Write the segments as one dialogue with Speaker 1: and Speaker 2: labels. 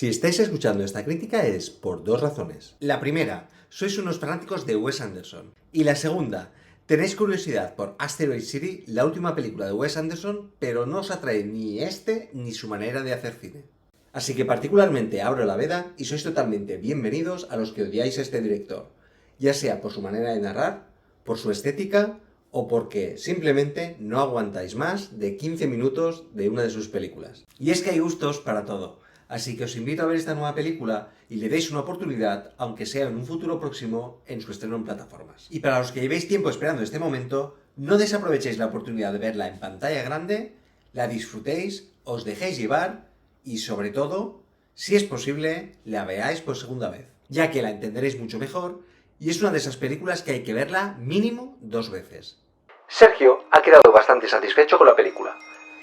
Speaker 1: Si estáis escuchando esta crítica es por dos razones. La primera, sois unos fanáticos de Wes Anderson. Y la segunda, tenéis curiosidad por Asteroid City, la última película de Wes Anderson, pero no os atrae ni este ni su manera de hacer cine. Así que particularmente abro la veda y sois totalmente bienvenidos a los que odiáis a este director, ya sea por su manera de narrar, por su estética o porque simplemente no aguantáis más de 15 minutos de una de sus películas. Y es que hay gustos para todo, así que os invito a ver esta nueva película y le deis una oportunidad, aunque sea en un futuro próximo, en su estreno en plataformas. Y para los que llevéis tiempo esperando este momento, no desaprovechéis la oportunidad de verla en pantalla grande, la disfrutéis, os dejéis llevar y sobre todo, si es posible, la veáis por segunda vez, ya que la entenderéis mucho mejor y es una de esas películas que hay que verla mínimo 2 veces. Sergio ha quedado bastante satisfecho con la película.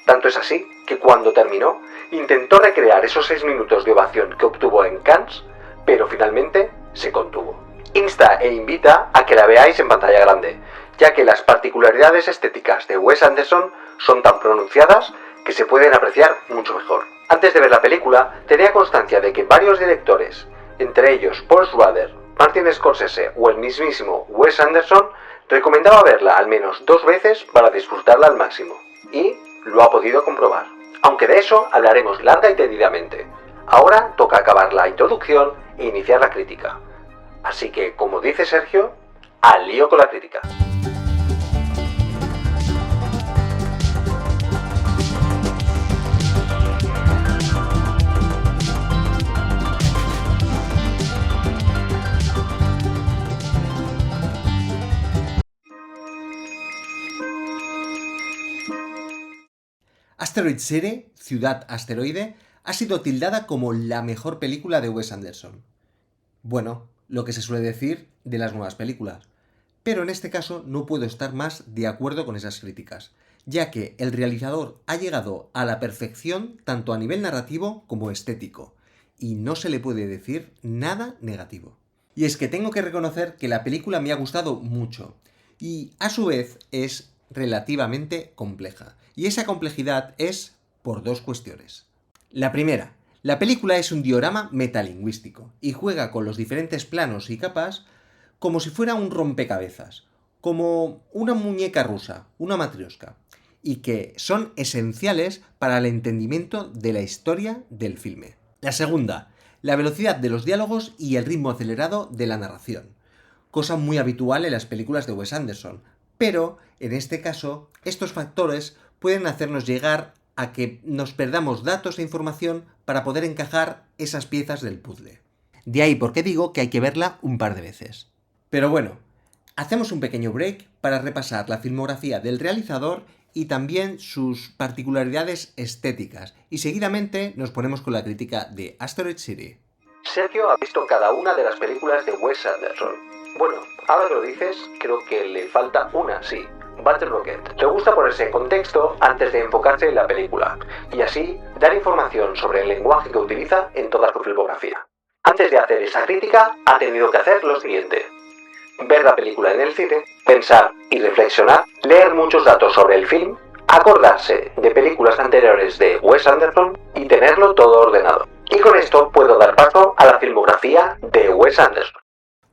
Speaker 1: Tanto es así que cuando terminó, intentó recrear esos 6 minutos de ovación que obtuvo en Cannes, pero finalmente se contuvo. Insta e invita a que la veáis en pantalla grande, ya que las particularidades estéticas de Wes Anderson son tan pronunciadas que se pueden apreciar mucho mejor. Antes de ver la película, tenía constancia de que varios directores, entre ellos Paul Schrader, Martin Scorsese o el mismísimo Wes Anderson, recomendaba verla al menos 2 veces para disfrutarla al máximo. Y lo ha podido comprobar. Aunque de eso hablaremos larga y tendidamente. Ahora toca acabar la introducción e iniciar la crítica. Así que, como dice Sergio, al lío con la crítica. Asteroid City, Ciudad Asteroide, ha sido tildada como la mejor película de Wes Anderson. Bueno, lo que se suele decir de las nuevas películas. Pero en este caso no puedo estar más de acuerdo con esas críticas, ya que el realizador ha llegado a la perfección tanto a nivel narrativo como estético, y no se le puede decir nada negativo. Y es que tengo que reconocer que la película me ha gustado mucho, y a su vez es relativamente compleja. Y esa complejidad es por 2 cuestiones. La primera, la película es un diorama metalingüístico y juega con los diferentes planos y capas como si fuera un rompecabezas, como una muñeca rusa, una matrioska, y que son esenciales para el entendimiento de la historia del filme. La segunda, la velocidad de los diálogos y el ritmo acelerado de la narración, cosa muy habitual en las películas de Wes Anderson, pero en este caso estos factores pueden hacernos llegar a que nos perdamos datos e información para poder encajar esas piezas del puzzle. De ahí por qué digo que hay que verla un par de veces. Pero bueno, hacemos un pequeño break para repasar la filmografía del realizador y también sus particularidades estéticas, y seguidamente nos ponemos con la crítica de Asteroid City. Sergio ha visto cada una de las películas de Wes Anderson. Bueno, ahora que lo dices, creo que le falta una, sí. Battle Rocket. Le gusta ponerse en contexto antes de enfocarse en la película, y así dar información sobre el lenguaje que utiliza en toda su filmografía. Antes de hacer esa crítica, ha tenido que hacer lo siguiente: ver la película en el cine, pensar y reflexionar, leer muchos datos sobre el film, acordarse de películas anteriores de Wes Anderson y tenerlo todo ordenado. Y con esto puedo dar paso a la filmografía de Wes Anderson.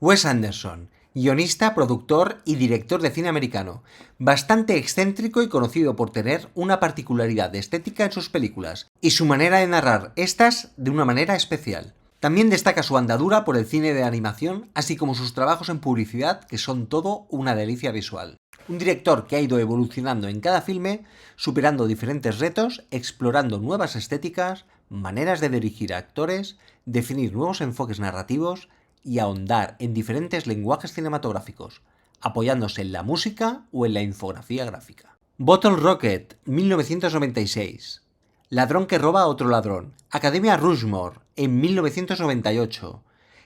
Speaker 1: Wes Anderson, guionista, productor y director de cine americano, bastante excéntrico y conocido por tener una particularidad estética en sus películas y su manera de narrar estas de una manera especial. También destaca su andadura por el cine de animación, así como sus trabajos en publicidad, que son todo una delicia visual. Un director que ha ido evolucionando en cada filme, superando diferentes retos, explorando nuevas estéticas, maneras de dirigir a actores, definir nuevos enfoques narrativos y ahondar en diferentes lenguajes cinematográficos, apoyándose en la música o en la infografía gráfica. Bottle Rocket, 1996. Ladrón que roba a otro ladrón. Academia Rushmore, en 1998.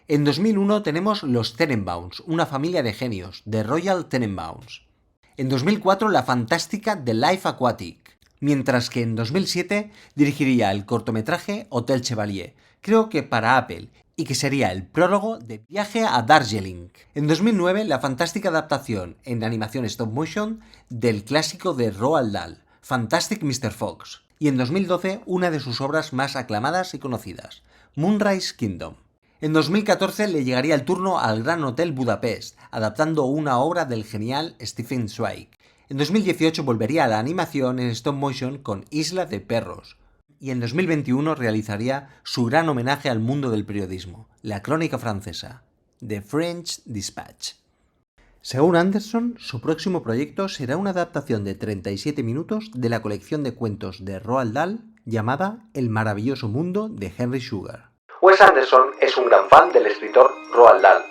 Speaker 1: En 2001 tenemos Los Tenenbaums, una familia de genios, de Royal Tenenbaums. En 2004 la fantástica The Life Aquatic, mientras que en 2007 dirigiría el cortometraje Hotel Chevalier, creo que para Apple, y que sería el prólogo de Viaje a Darjeeling. En 2009 la fantástica adaptación en animación stop motion del clásico de Roald Dahl, Fantastic Mr. Fox. Y en 2012 una de sus obras más aclamadas y conocidas, Moonrise Kingdom. En 2014 le llegaría el turno al Gran Hotel Budapest, adaptando una obra del genial Stefan Zweig. En 2018 volvería a la animación en stop motion con Isla de Perros. Y en 2021 realizaría su gran homenaje al mundo del periodismo, la crónica francesa, The French Dispatch. Según Anderson, su próximo proyecto será una adaptación de 37 minutos de la colección de cuentos de Roald Dahl llamada El maravilloso mundo de Henry Sugar. Wes Anderson es un gran fan del escritor Roald Dahl,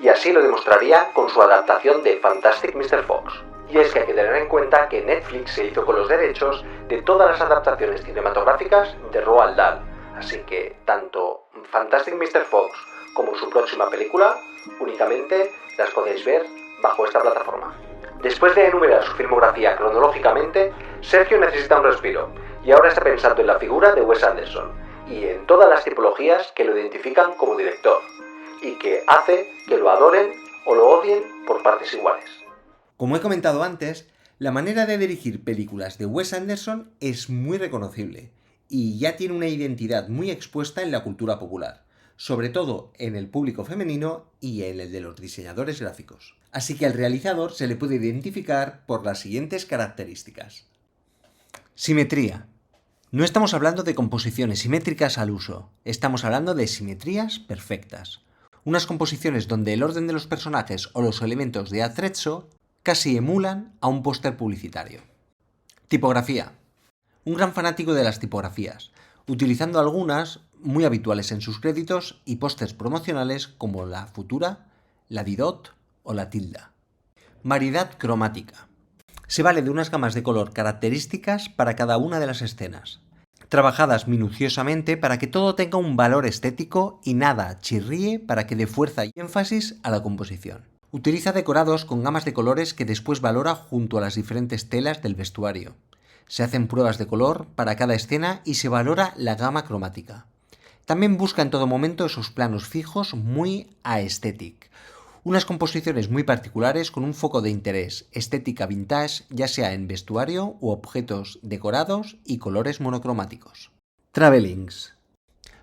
Speaker 1: y así lo demostraría con su adaptación de Fantastic Mr. Fox. Y es que hay que tener en cuenta que Netflix se hizo con los derechos de todas las adaptaciones cinematográficas de Roald Dahl, así que tanto Fantastic Mr. Fox como su próxima película únicamente las podéis ver bajo esta plataforma. Después de enumerar su filmografía cronológicamente, Sergio necesita un respiro y ahora está pensando en la figura de Wes Anderson y en todas las tipologías que lo identifican como director y que hace que lo adoren o lo odien por partes iguales. Como he comentado antes, la manera de dirigir películas de Wes Anderson es muy reconocible y ya tiene una identidad muy expuesta en la cultura popular, sobre todo en el público femenino y en el de los diseñadores gráficos. Así que al realizador se le puede identificar por las siguientes características. Simetría. No estamos hablando de composiciones simétricas al uso, estamos hablando de simetrías perfectas. Unas composiciones donde el orden de los personajes o los elementos de atrezzo casi emulan a un póster publicitario. Tipografía. Un gran fanático de las tipografías, utilizando algunas muy habituales en sus créditos y pósters promocionales como la Futura, la Didot o la Tilda. Variedad cromática. Se vale de unas gamas de color características para cada una de las escenas, trabajadas minuciosamente para que todo tenga un valor estético y nada chirríe para que dé fuerza y énfasis a la composición. Utiliza decorados con gamas de colores que después valora junto a las diferentes telas del vestuario. Se hacen pruebas de color para cada escena y se valora la gama cromática. También busca en todo momento esos planos fijos muy aesthetic. Unas composiciones muy particulares con un foco de interés, estética vintage, ya sea en vestuario u objetos decorados y colores monocromáticos. Travelings.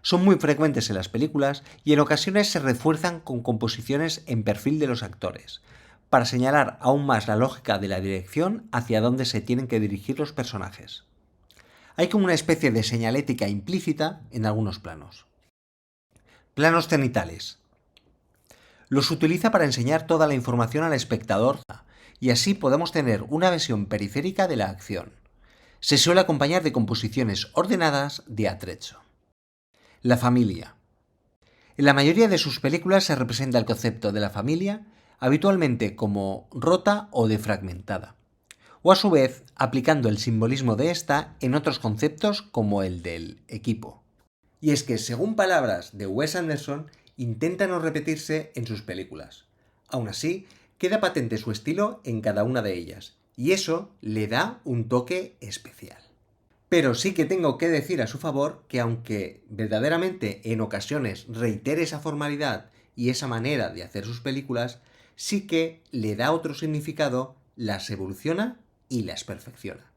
Speaker 1: Son muy frecuentes en las películas y en ocasiones se refuerzan con composiciones en perfil de los actores, para señalar aún más la lógica de la dirección hacia dónde se tienen que dirigir los personajes. Hay como una especie de señalética implícita en algunos planos. Planos cenitales. Los utiliza para enseñar toda la información al espectador y así podemos tener una visión periférica de la acción. Se suele acompañar de composiciones ordenadas de atrezzo. La familia. En la mayoría de sus películas se representa el concepto de la familia habitualmente como rota o defragmentada, o a su vez aplicando el simbolismo de esta en otros conceptos como el del equipo. Y es que, según palabras de Wes Anderson, intenta no repetirse en sus películas. Aún así, queda patente su estilo en cada una de ellas, y eso le da un toque especial. Pero sí que tengo que decir a su favor que aunque verdaderamente en ocasiones reitere esa formalidad y esa manera de hacer sus películas, sí que le da otro significado, las evoluciona y las perfecciona.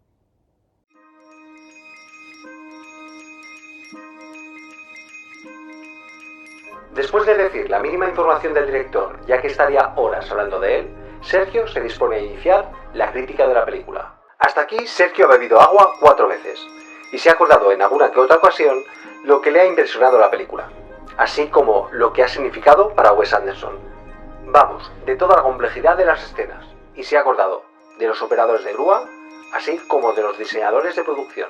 Speaker 1: Después de decir la mínima información del director, ya que estaría horas hablando de él, Sergio se dispone a iniciar la crítica de la película. Hasta aquí Sergio ha bebido agua 4 veces y se ha acordado en alguna que otra ocasión lo que le ha impresionado la película, así como lo que ha significado para Wes Anderson. Vamos, de toda la complejidad de las escenas, y se ha acordado de los operadores de grúa, así como de los diseñadores de producción.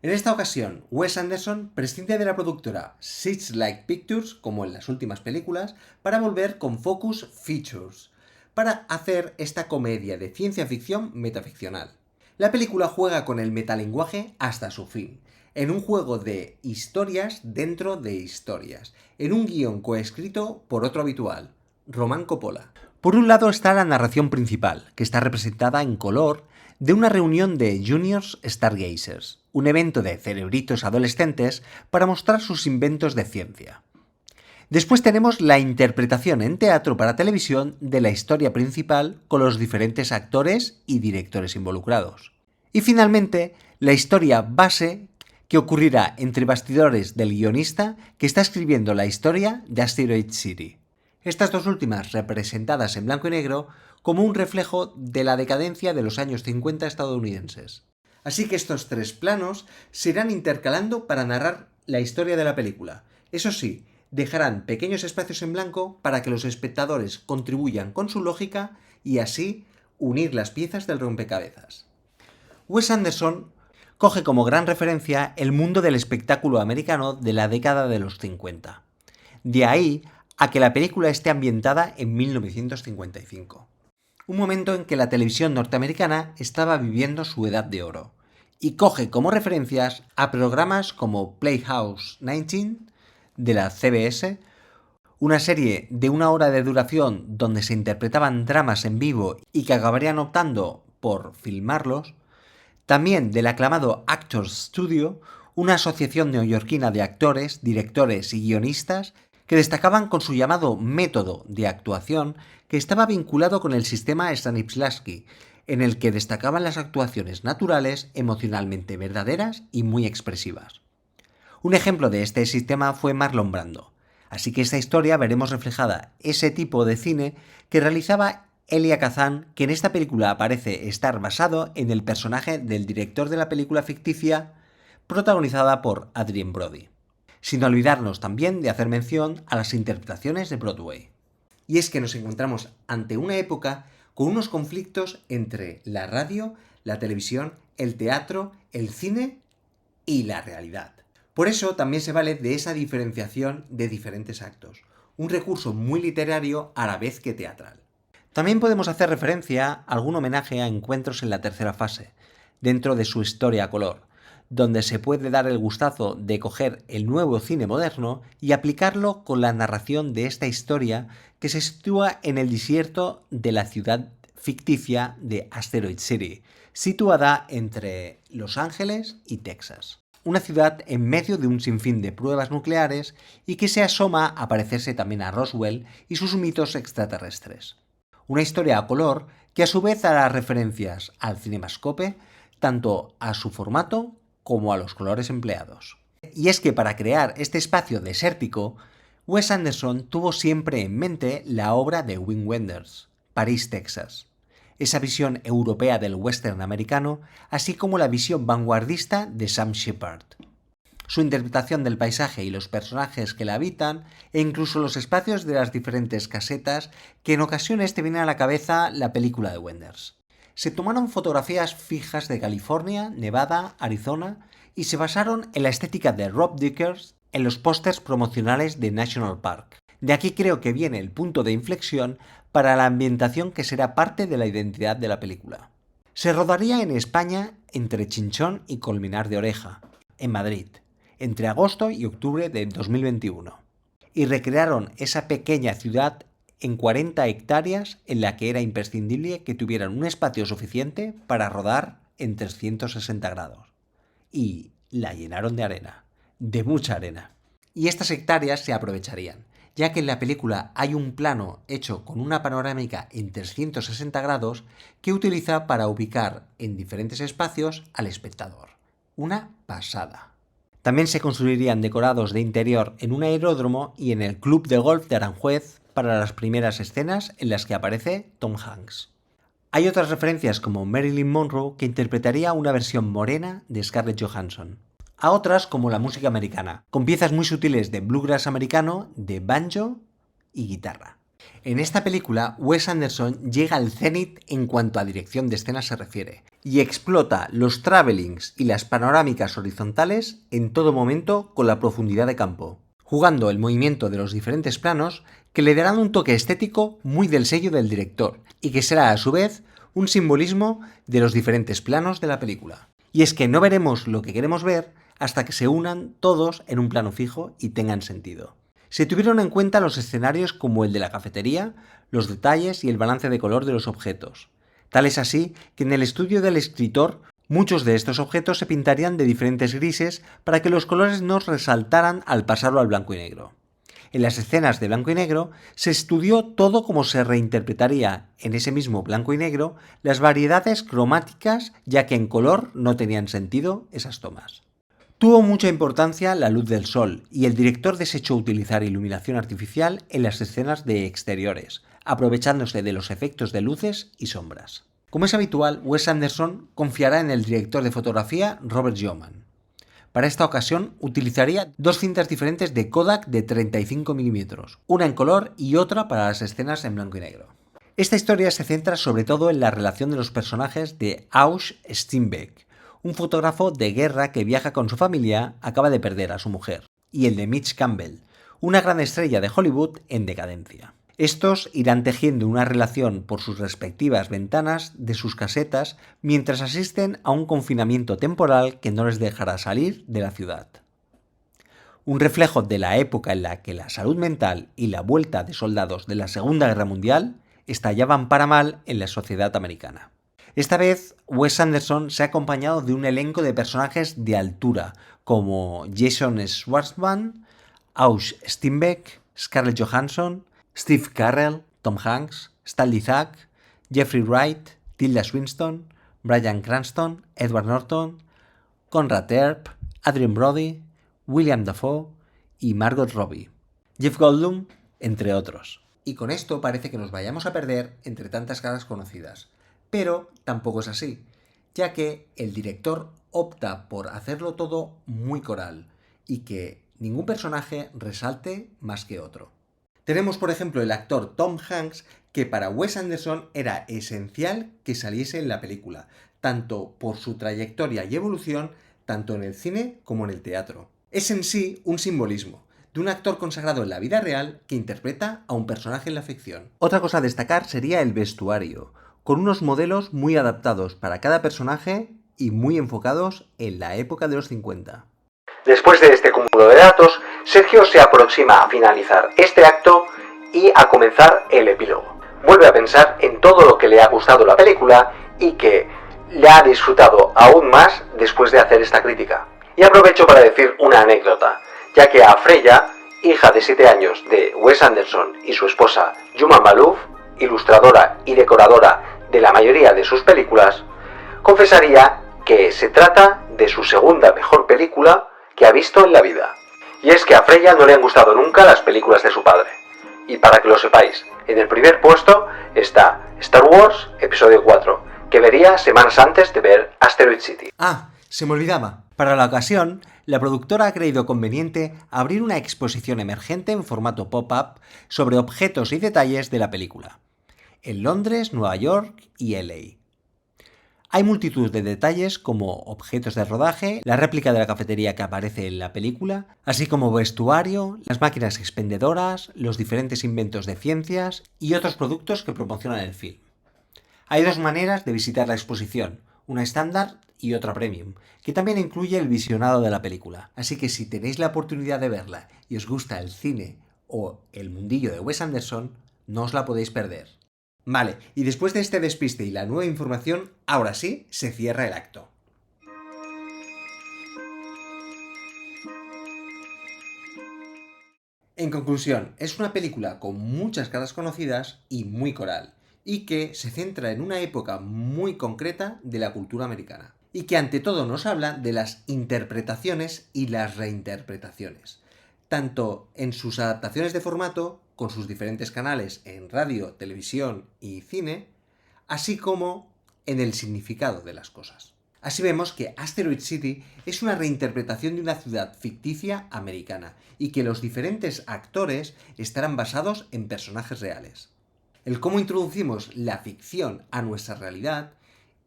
Speaker 1: En esta ocasión, Wes Anderson prescinde de la productora Searchlight Pictures, como en las últimas películas, para volver con Focus Features, para hacer esta comedia de ciencia ficción metaficcional. La película juega con el metalenguaje hasta su fin, en un juego de historias dentro de historias, en un guión coescrito por otro habitual, Roman Coppola. Por un lado está la narración principal, que está representada en color, de una reunión de Juniors Stargazers, un evento de cerebritos adolescentes para mostrar sus inventos de ciencia. Después tenemos la interpretación en teatro para televisión de la historia principal con los diferentes actores y directores involucrados. Y finalmente, la historia base que ocurrirá entre bastidores del guionista que está escribiendo la historia de Asteroid City. Estas dos últimas representadas en blanco y negro como un reflejo de la decadencia de los años 50 estadounidenses. Así que estos tres planos se irán intercalando para narrar la historia de la película. Eso sí, dejarán pequeños espacios en blanco para que los espectadores contribuyan con su lógica y así unir las piezas del rompecabezas. Wes Anderson coge como gran referencia el mundo del espectáculo americano de la década de los 50. De ahí a que la película esté ambientada en 1955. Un momento en que la televisión norteamericana estaba viviendo su edad de oro, y coge como referencias a programas como Playhouse 19 de la CBS, una serie de 1 hora de duración donde se interpretaban dramas en vivo y que acabarían optando por filmarlos, también del aclamado Actors Studio, una asociación neoyorquina de actores, directores y guionistas que destacaban con su llamado método de actuación que estaba vinculado con el sistema Stanislavski, en el que destacaban las actuaciones naturales, emocionalmente verdaderas y muy expresivas. Un ejemplo de este sistema fue Marlon Brando, así que esta historia veremos reflejada ese tipo de cine que realizaba Elia Kazan, que en esta película parece estar basado en el personaje del director de la película ficticia protagonizada por Adrien Brody. Sin olvidarnos también de hacer mención a las interpretaciones de Broadway. Y es que nos encontramos ante una época con unos conflictos entre la radio, la televisión, el teatro, el cine y la realidad. Por eso también se vale de esa diferenciación de diferentes actos, un recurso muy literario a la vez que teatral. También podemos hacer referencia a algún homenaje a encuentros en la tercera fase, dentro de su historia a color, donde se puede dar el gustazo de coger el nuevo cine moderno y aplicarlo con la narración de esta historia que se sitúa en el desierto de la ciudad ficticia de Asteroid City, situada entre Los Ángeles y Texas. Una ciudad en medio de un sinfín de pruebas nucleares y que se asoma a parecerse también a Roswell y sus mitos extraterrestres. Una historia a color que a su vez hará referencias al cinemascope, tanto a su formato como a los colores empleados. Y es que para crear este espacio desértico, Wes Anderson tuvo siempre en mente la obra de Wim Wenders, París, Texas. Esa visión europea del western americano, así como la visión vanguardista de Sam Shepard. Su interpretación del paisaje y los personajes que la habitan, e incluso los espacios de las diferentes casetas, que en ocasiones te viene a la cabeza la película de Wenders. Se tomaron fotografías fijas de California, Nevada, Arizona y se basaron en la estética de Rob Dickers en los pósters promocionales de National Park. De aquí creo que viene el punto de inflexión para la ambientación que será parte de la identidad de la película. Se rodaría en España entre Chinchón y Colmenar de Oreja, en Madrid, entre agosto y octubre de 2021, y recrearon esa pequeña ciudad en 40 hectáreas en la que era imprescindible que tuvieran un espacio suficiente para rodar en 360 grados. Y la llenaron de arena, de mucha arena. Y estas hectáreas se aprovecharían, ya que en la película hay un plano hecho con una panorámica en 360 grados que utiliza para ubicar en diferentes espacios al espectador. Una pasada. También se construirían decorados de interior en un aeródromo y en el club de golf de Aranjuez para las primeras escenas en las que aparece Tom Hanks. Hay otras referencias como Marilyn Monroe, que interpretaría una versión morena de Scarlett Johansson. A otras como la música americana, con piezas muy sutiles de bluegrass americano, de banjo y guitarra. En esta película, Wes Anderson llega al cenit en cuanto a dirección de escena se refiere, y explota los travelings y las panorámicas horizontales en todo momento con la profundidad de campo, jugando el movimiento de los diferentes planos que le darán un toque estético muy del sello del director, y que será a su vez un simbolismo de los diferentes planos de la película. Y es que no veremos lo que queremos ver hasta que se unan todos en un plano fijo y tengan sentido. Se tuvieron en cuenta los escenarios como el de la cafetería, los detalles y el balance de color de los objetos. Tal es así que en el estudio del escritor muchos de estos objetos se pintarían de diferentes grises para que los colores no resaltaran al pasarlo al blanco y negro. En las escenas de blanco y negro se estudió todo cómo se reinterpretaría en ese mismo blanco y negro las variedades cromáticas, ya que en color no tenían sentido esas tomas. Tuvo mucha importancia la luz del sol y el director desechó utilizar iluminación artificial en las escenas de exteriores, aprovechándose de los efectos de luces y sombras. Como es habitual, Wes Anderson confiará en el director de fotografía Robert Yeoman. Para esta ocasión utilizaría dos cintas diferentes de Kodak de 35 mm, una en color y otra para las escenas en blanco y negro. Esta historia se centra sobre todo en la relación de los personajes de Ausch Steenbeck, un fotógrafo de guerra que viaja con su familia, acaba de perder a su mujer, y el de Mitch Campbell, una gran estrella de Hollywood en decadencia. Estos irán tejiendo una relación por sus respectivas ventanas de sus casetas mientras asisten a un confinamiento temporal que no les dejará salir de la ciudad. Un reflejo de la época en la que la salud mental y la vuelta de soldados de la Segunda Guerra Mundial estallaban para mal en la sociedad americana. Esta vez, Wes Anderson se ha acompañado de un elenco de personajes de altura, como Jason Schwartzman, Ausch Steenbeck, Scarlett Johansson, Steve Carell, Tom Hanks, Stanley Zack, Jeffrey Wright, Tilda Swinton, Bryan Cranston, Edward Norton, Conrad Earp, Adrien Brody, William Dafoe y Margot Robbie, Jeff Goldblum, entre otros. Y con esto parece que nos vayamos a perder entre tantas caras conocidas. Pero tampoco es así, ya que el director opta por hacerlo todo muy coral y que ningún personaje resalte más que otro. Tenemos, por ejemplo, el actor Tom Hanks, que para Wes Anderson era esencial que saliese en la película, tanto por su trayectoria y evolución, tanto en el cine como en el teatro. Es en sí un simbolismo de un actor consagrado en la vida real que interpreta a un personaje en la ficción. Otra cosa a destacar sería el vestuario, con unos modelos muy adaptados para cada personaje y muy enfocados en la época de los 50. Después de este cúmulo de datos, Sergio se aproxima a finalizar este acto y a comenzar el epílogo. Vuelve a pensar en todo lo que le ha gustado la película y que le ha disfrutado aún más después de hacer esta crítica. Y aprovecho para decir una anécdota, ya que a Freya, hija de 7 años de Wes Anderson y su esposa Juma Malouf, ilustradora y decoradora de la mayoría de sus películas, confesaría que se trata de su segunda mejor película que ha visto en la vida. Y es que a Freya no le han gustado nunca las películas de su padre. Y para que lo sepáis, en el primer puesto está Star Wars Episodio 4, que vería semanas antes de ver Asteroid City. Ah, se me olvidaba. Para la ocasión, la productora ha creído conveniente abrir una exposición emergente en formato pop-up sobre objetos y detalles de la película, en Londres, Nueva York y LA. Hay multitud de detalles como objetos de rodaje, la réplica de la cafetería que aparece en la película, así como vestuario, las máquinas expendedoras, los diferentes inventos de ciencias y otros productos que promocionan el film. Hay dos maneras de visitar la exposición, una estándar y otra premium, que también incluye el visionado de la película. Así que si tenéis la oportunidad de verla y os gusta el cine o el mundillo de Wes Anderson, no os la podéis perder. Vale, y después de este despiste y la nueva información, ahora sí, se cierra el acto. En conclusión, es una película con muchas caras conocidas y muy coral, y que se centra en una época muy concreta de la cultura americana, y que ante todo nos habla de las interpretaciones y las reinterpretaciones, tanto en sus adaptaciones de formato, con sus diferentes canales en radio, televisión y cine, así como en el significado de las cosas. Así vemos que Asteroid City es una reinterpretación de una ciudad ficticia americana y que los diferentes actores estarán basados en personajes reales. El cómo introducimos la ficción a nuestra realidad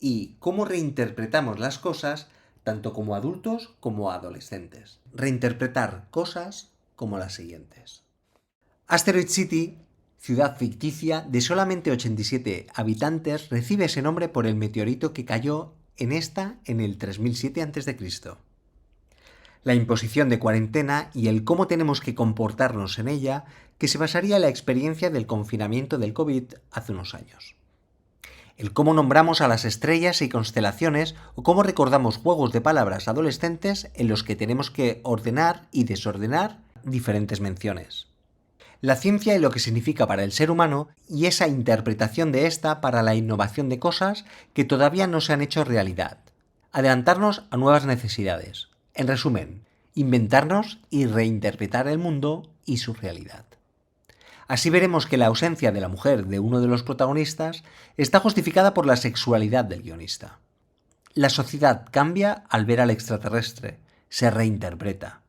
Speaker 1: y cómo reinterpretamos las cosas tanto como adultos como adolescentes. Reinterpretar cosas como las siguientes. Asteroid City, ciudad ficticia de solamente 87 habitantes, recibe ese nombre por el meteorito que cayó en esta en el 3007 a.C. La imposición de cuarentena y el cómo tenemos que comportarnos en ella, que se basaría en la experiencia del confinamiento del COVID hace unos años. El cómo nombramos a las estrellas y constelaciones o cómo recordamos juegos de palabras adolescentes en los que tenemos que ordenar y desordenar diferentes menciones. La ciencia y lo que significa para el ser humano y esa interpretación de esta para la innovación de cosas que todavía no se han hecho realidad. Adelantarnos a nuevas necesidades. En resumen, inventarnos y reinterpretar el mundo y su realidad. Así veremos que la ausencia de la mujer de uno de los protagonistas está justificada por la sexualidad del guionista. La sociedad cambia al ver al extraterrestre, se reinterpreta.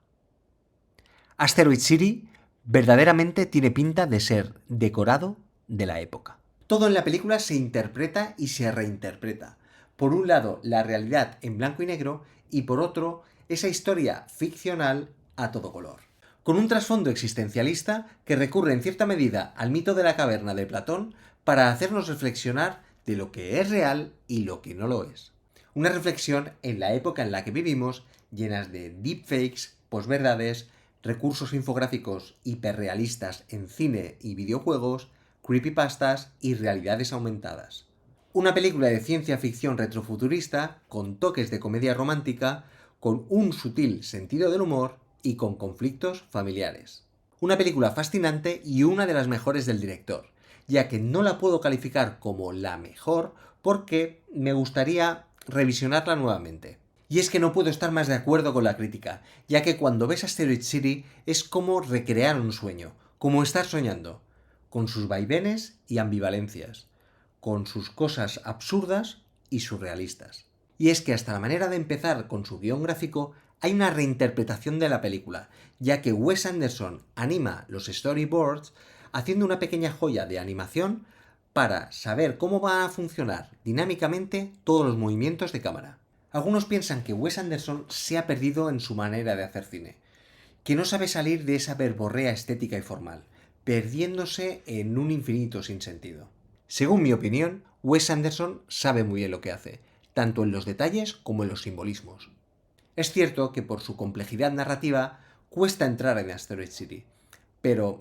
Speaker 1: Asteroid City verdaderamente tiene pinta de ser decorado de la época. Todo en la película se interpreta y se reinterpreta. Por un lado, la realidad en blanco y negro y por otro, esa historia ficcional a todo color. Con un trasfondo existencialista que recurre en cierta medida al mito de la caverna de Platón para hacernos reflexionar de lo que es real y lo que no lo es. Una reflexión en la época en la que vivimos, llenas de deepfakes, posverdades, recursos infográficos hiperrealistas en cine y videojuegos, creepypastas y realidades aumentadas. Una película de ciencia ficción retrofuturista con toques de comedia romántica, con un sutil sentido del humor y con conflictos familiares. Una película fascinante y una de las mejores del director, ya que no la puedo calificar como la mejor porque me gustaría revisionarla nuevamente. Y es que no puedo estar más de acuerdo con la crítica, ya que cuando ves Asteroid City es como recrear un sueño, como estar soñando, con sus vaivenes y ambivalencias, con sus cosas absurdas y surrealistas. Y es que hasta la manera de empezar con su guión gráfico hay una reinterpretación de la película, ya que Wes Anderson anima los storyboards haciendo una pequeña joya de animación para saber cómo van a funcionar dinámicamente todos los movimientos de cámara. Algunos piensan que Wes Anderson se ha perdido en su manera de hacer cine, que no sabe salir de esa verborrea estética y formal, perdiéndose en un infinito sinsentido. Según mi opinión, Wes Anderson sabe muy bien lo que hace, tanto en los detalles como en los simbolismos. Es cierto que por su complejidad narrativa cuesta entrar en Asteroid City, pero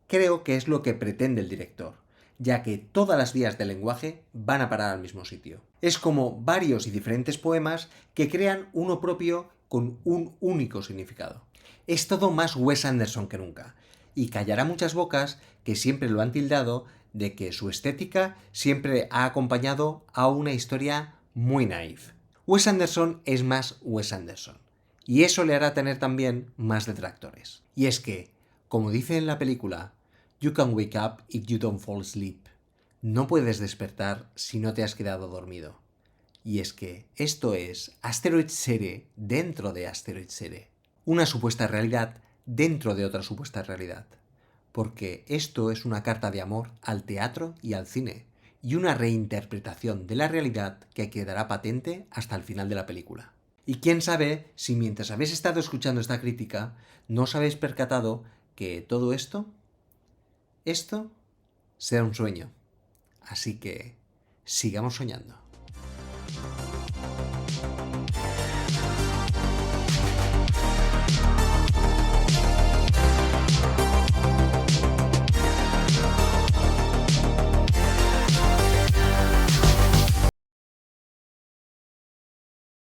Speaker 1: creo que es lo que pretende el director, ya que todas las vías del lenguaje van a parar al mismo sitio. Es como varios y diferentes poemas que crean uno propio con un único significado. Es todo más Wes Anderson que nunca, y callará muchas bocas que siempre lo han tildado de que su estética siempre ha acompañado a una historia muy naif. Wes Anderson es más Wes Anderson, y eso le hará tener también más detractores. Y es que, como dice en la película, You can wake up if you don't fall asleep. No puedes despertar si no te has quedado dormido. Y es que esto es Asteroid City dentro de Asteroid City. Una supuesta realidad dentro de otra supuesta realidad. Porque esto es una carta de amor al teatro y al cine, y una reinterpretación de la realidad que quedará patente hasta el final de la película. Y quién sabe si mientras habéis estado escuchando esta crítica, no os habéis percatado que todo esto será un sueño. Así que sigamos soñando.